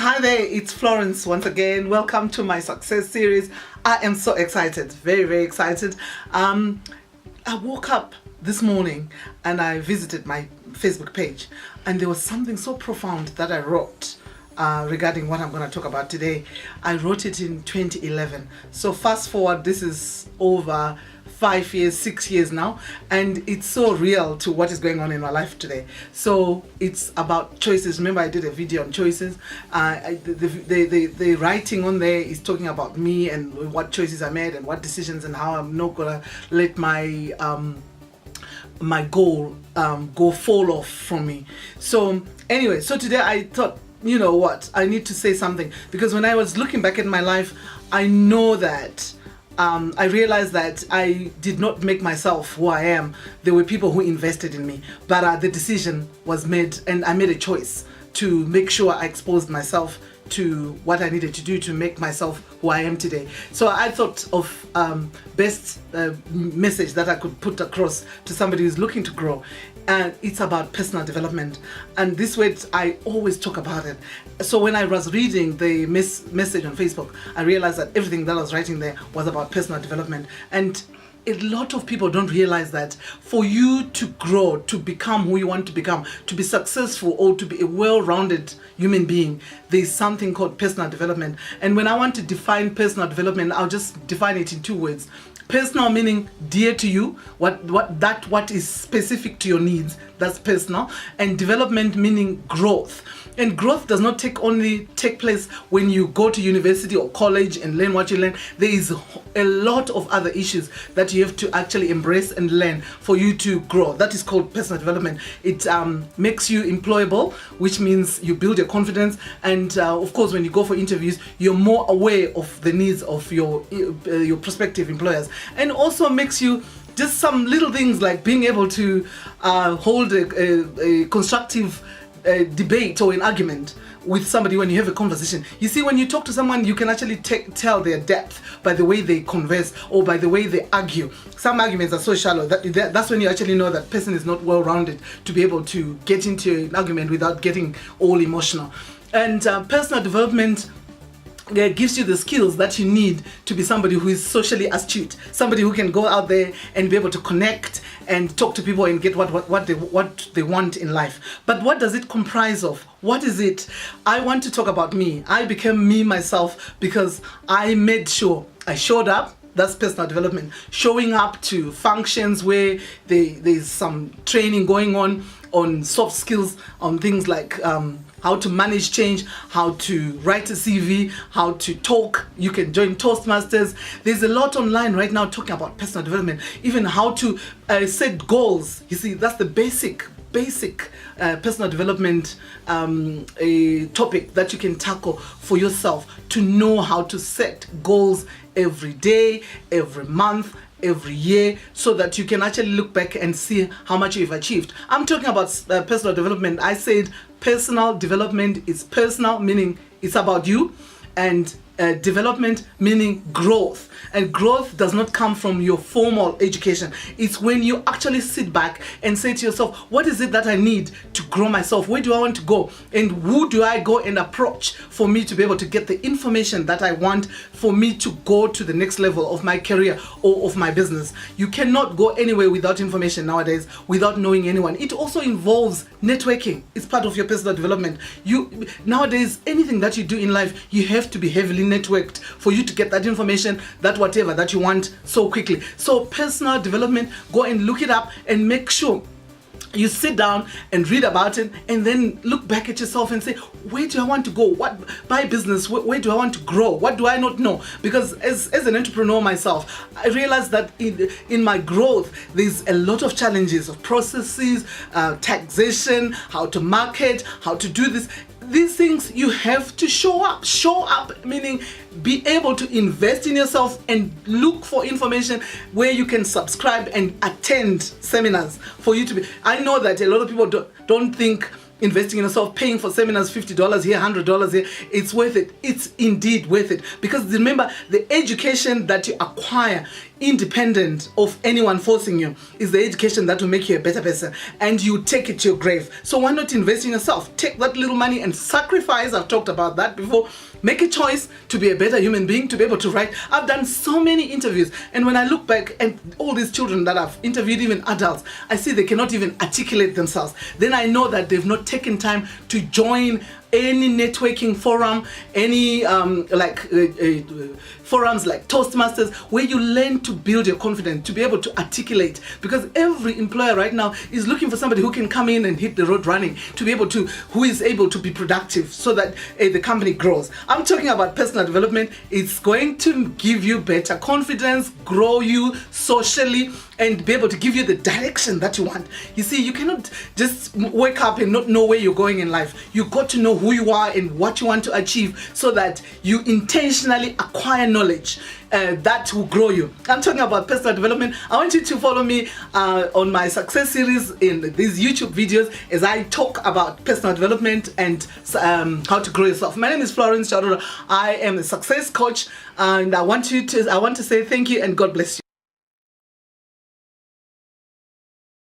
Hi there, it's Florence once again. Welcome to my success series. I am so excited, very, very excited. I woke up this morning and I visited my Facebook page, and there was something so profound that I wrote regarding what I'm going to talk about today. I wrote it in 2011. So fast forward, this is over 5 years, 6 years now, and it's so real to what is going on in my life today. So it's about choices. Remember, I did a video on choices. The writing on there is talking about me and what choices I made and what decisions, and how I'm not gonna let my my goal go fall off from me. So anyway, so today I thought, you know what, I need to say something, because when I was looking back at my life, I know that I realized that I did not make myself who I am. There were people who invested in me, but the decision was made, and I made a choice to make sure I exposed myself to what I needed to do to make myself who I am today. So I thought of best message that I could put across to somebody who's looking to grow, and it's about personal development. And this way I always talk about it. So when I was reading the message on Facebook, I realized that everything that I was writing there was about personal development. And a lot of people don't realize that for you to grow, to become who you want to become, to be successful, or to be a well-rounded human being, there's something called personal development. And when I want to define personal development, I'll just define it in 2 words. Personal meaning dear to you, what is specific to your needs, that's personal. And development meaning growth. And growth does not only take place when you go to university or college and learn what you learn. There is a lot of other issues that you have to actually embrace and learn for you to grow. That is called personal development. It makes you employable, which means you build your confidence. And of course, when you go for interviews, you're more aware of the needs of your prospective employers. And also makes you just some little things like being able to hold a constructive debate or an argument with somebody when you have a conversation. You see, when you talk to someone, you can actually tell their depth by the way they converse or by the way they argue. Some arguments are so shallow that's when you actually know that person is not well-rounded to be able to get into an argument without getting all emotional. And personal development gives you the skills that you need to be somebody who is socially astute, somebody who can go out there and be able to connect and talk to people and get what they want in life. But what does it comprise of? What is it? I want to talk about me. I became me myself because I made sure I showed up. That's personal development. Showing up to functions where there's some training going on soft skills, on things like how to manage change, how to write a CV, how to talk. You can join Toastmasters. There's a lot online right now talking about personal development, even how to set goals. You see, that's the basic personal development a topic that you can tackle for yourself, to know how to set goals every day, every month, every year, so that you can actually look back and see how much you've achieved. I'm talking about personal development. I said personal development is personal, meaning it's about you, and development meaning growth. And growth does not come from your formal education. It's when you actually sit back and say to yourself, what is it that I need to grow myself? Where do I want to go? And who do I go and approach for me to be able to get the information that I want for me to go to the next level of my career or of my business? You cannot go anywhere without information nowadays, without knowing anyone. It also involves networking. It's part of your personal development. Nowadays, anything that you do in life, you have to be heavily networked for you to get that information, that whatever that you want so quickly. So personal development, go and look it up and make sure you sit down and read about it, and then look back at yourself and say, where do I want to go? What my business, where do I want to grow? What do I not know? Because as an entrepreneur myself, I realized that in my growth, there's a lot of challenges of processes, taxation, how to market, how to do this. These things you have to show up, meaning be able to invest in yourself and look for information where you can subscribe and attend seminars for you to be. I know that a lot of people don't think investing in yourself, paying for seminars, $50 here, $100 here. It's worth it. It's indeed worth it. Because remember, the education that you acquire independent of anyone forcing you is the education that will make you a better person, and you take it to your grave. So why not invest in yourself? Take that little money and sacrifice. I've talked about that before. Make a choice to be a better human being, to be able to write. I've done so many interviews, and when I look back at all these children that I've interviewed, even adults, I see they cannot even articulate themselves. Then I know that they've not taken time to join any networking forum, any forums like Toastmasters, where you learn to build your confidence, to be able to articulate. Because every employer right now is looking for somebody who can come in and hit the road running, to be able to, who is able to be productive so that the company grows. I'm talking about personal development. It's going to give you better confidence, grow you socially, and be able to give you the direction that you want. You see, you cannot just wake up and not know where you're going in life. You got to know who you are and what you want to achieve, so that you intentionally acquire knowledge that will grow you. I'm talking about personal development. I want you to follow me on my success series in these YouTube videos as I talk about personal development and how to grow yourself. My name is Florence Chadora. I am a success coach, and I want to say thank you and God bless you.